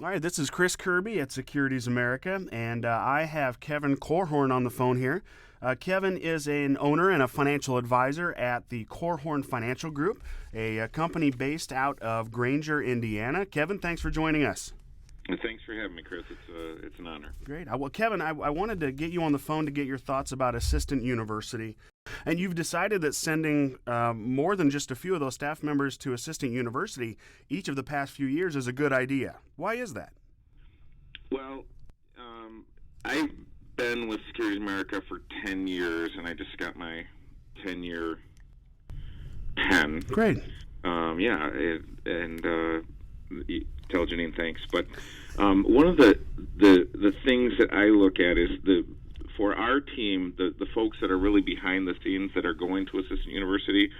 All right, this is Chris Kirby at Securities America, and I have Kevin Korhorn on the phone here. Kevin is an owner and a financial advisor at the Korhorn Financial Group, a company based out of Granger, Indiana. Kevin, thanks for joining us. And thanks for having me, Chris. It's an honor. Great. Well, Kevin, I wanted to get you on the phone to get your thoughts about Assistant University. And you've decided that sending more than just a few of those staff members to Assistant University each of the past few years is a good idea. Why is that? Well, I've been with Securities America for 10 years, and I just got my 10-year pen. Great. Tell Janine thanks. But one of the things that I look at is for our team, the folks that are really behind the scenes that are going to Assistant University,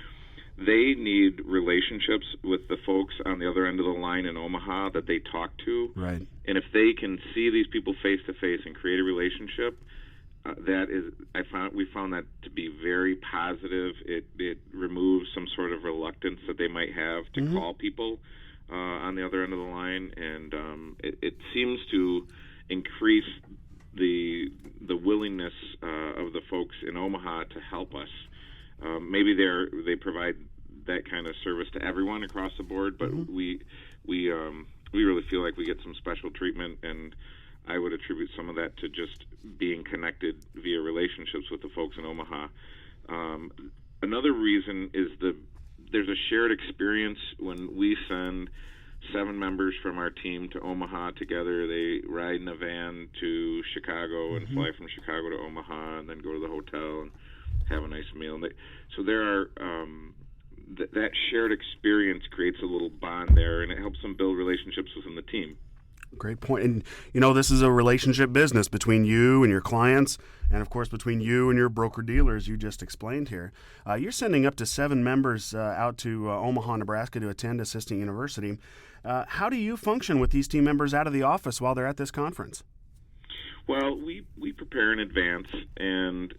they need relationships with the folks on the other end of the line in Omaha that they talk to. Right. And if they can see these people face to face and create a relationship, we found that to be very positive. It removes some sort of reluctance that they might have to call people on the other end of the line, and it seems to increase the willingness of the folks in Omaha to help us. Maybe they provide that kind of service to everyone across the board, but we really feel like we get some special treatment, and I would attribute some of that to just being connected via relationships with the folks in Omaha. Another reason is there's a shared experience when we send 7 members from our team to Omaha together. They ride in a van to Chicago and fly from Chicago to Omaha, and then go to the hotel and have a nice meal. So there are that shared experience creates a little bond there, and it helps them build relationships within the team. Great point. And, this is a relationship business between you and your clients, and, of course, between you and your broker-dealers you just explained here. You're sending up to 7 members out to Omaha, Nebraska to attend Assistant University. How do you function with these team members out of the office while they're at this conference? Well, we prepare in advance, and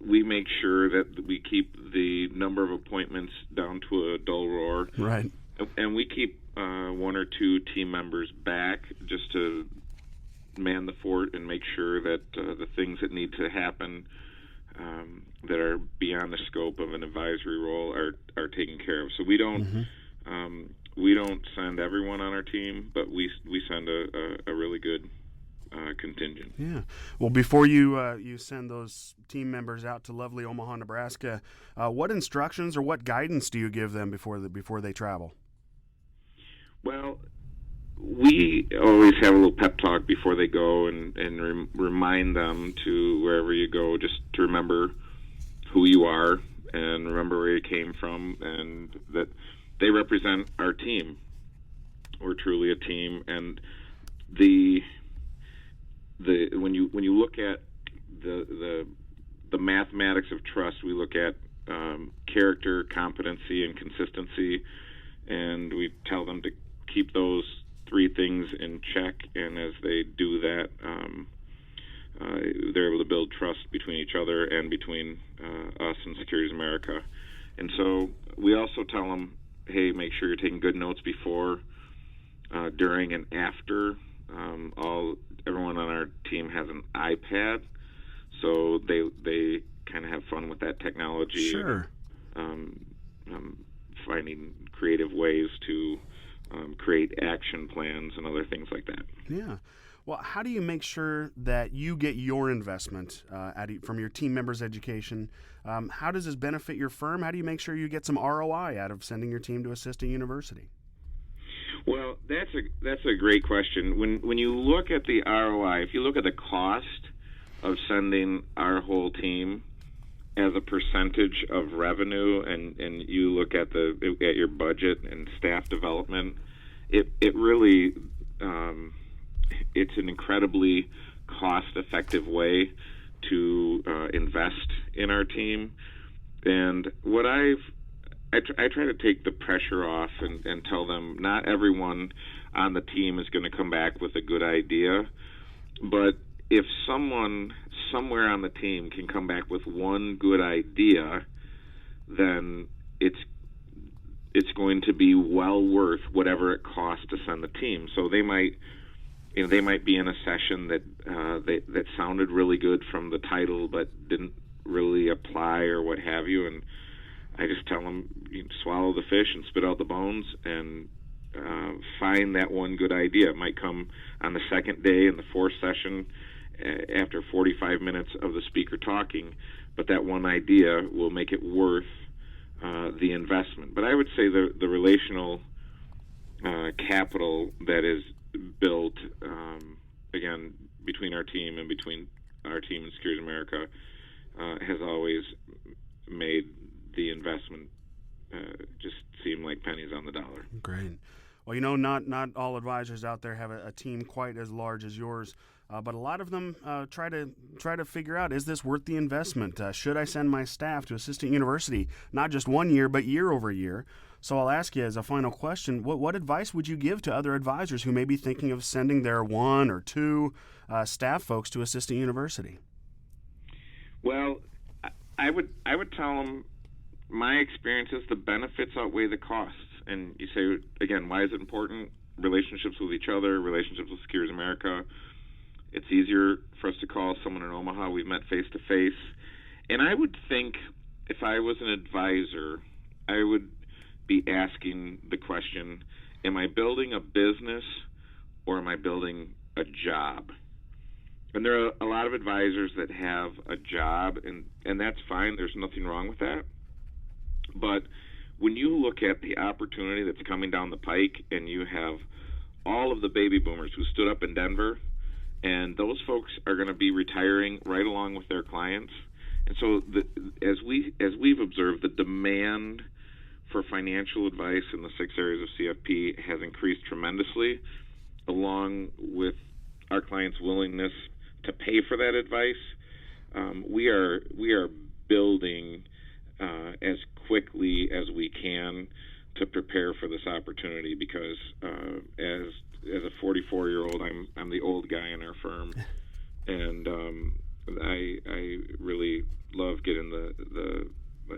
we make sure that we keep the number of appointments down to a dull roar. Right. And we keep 1 or 2 team members back just to man the fort and make sure that the things that need to happen that are beyond the scope of an advisory role are taken care of. So we don't send everyone on our team, but we send a really good contingent. Yeah. Well, before you send those team members out to lovely Omaha, Nebraska, what instructions or what guidance do you give them before they travel? Well, we always have a little pep talk before they go and remind them to wherever you go just to remember who you are and remember where you came from, and that they represent our team. We're truly a team, and when you look at the mathematics of trust, we look at character, competency, and consistency, and we tell them to keep those 3 things in check, and as they do that, they're able to build trust between each other and between us and Securities America. And so we also tell them, hey, make sure you're taking good notes before, during, and after. Everyone on our team has an iPad, so they kind of have fun with that technology. Sure. Finding creative ways to create action plans and other things like that. Yeah. Well, how do you make sure that you get your investment from your team members' education? How does this benefit your firm? How do you make sure you get some ROI out of sending your team to Assistant University? Well, that's a great question. When you look at the ROI, if you look at the cost of sending our whole team as a percentage of revenue, and you look at your budget and staff development, it really it's an incredibly cost-effective way to invest in our team. And what I try to take the pressure off and tell them not everyone on the team is going to come back with a good idea, but if someone somewhere on the team can come back with one good idea, then it's it's going to be well worth whatever it costs to send the team. So they might be in a session that that sounded really good from the title, but didn't really apply or what have you. And I just tell them, you swallow the fish and spit out the bones, and find that one good idea. It might come on the second day in the fourth session after 45 minutes of the speaker talking, but that one idea will make it worth the investment. But I would say the relational capital that is built, again, between our team and Securities America has always made the investment just seem like pennies on the dollar. Great. Well, not all advisors out there have a team quite as large as yours, but a lot of them try to figure out, is this worth the investment? Should I send my staff to Assistant University, not just 1 year, but year over year? So I'll ask you as a final question, what advice would you give to other advisors who may be thinking of sending their 1 or 2 staff folks to Assistant University? Well, I would tell them, my experience is the benefits outweigh the costs. And you say, again, why is it important? Relationships with each other, relationships with Securities America. It's easier for us to call someone in Omaha. We've met face to face. And I would think, if I was an advisor, I would be asking the question, am I building a business or am I building a job? And there are a lot of advisors that have a job, and that's fine. There's nothing wrong with that. But when you look at the opportunity that's coming down the pike, and you have all of the baby boomers who stood up in Denver, and those folks are going to be retiring right along with their clients. And so as we've observed, the demand for financial advice in the 6 areas of CFP has increased tremendously, along with our clients' willingness to pay for that advice. We are building as quickly as we can to prepare for this opportunity, because as a 44-year-old, I'm the old guy in our firm, and I really love getting the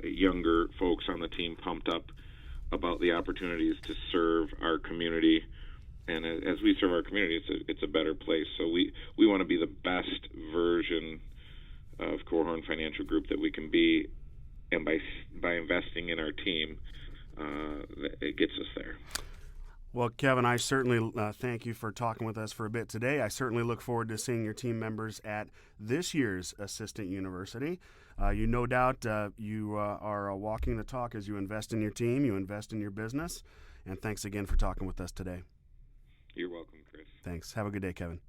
younger folks on the team pumped up about the opportunities to serve our community. And as we serve our community, it's a better place. So we want to be the best version of Korhorn Financial Group that we can be, and by investing in our team, it gets us there. Well, Kevin, I certainly thank you for talking with us for a bit today. I certainly look forward to seeing your team members at this year's Assistant University. You no doubt you are walking the talk as you invest in your team, you invest in your business. And thanks again for talking with us today. You're welcome, Chris. Thanks. Have a good day, Kevin.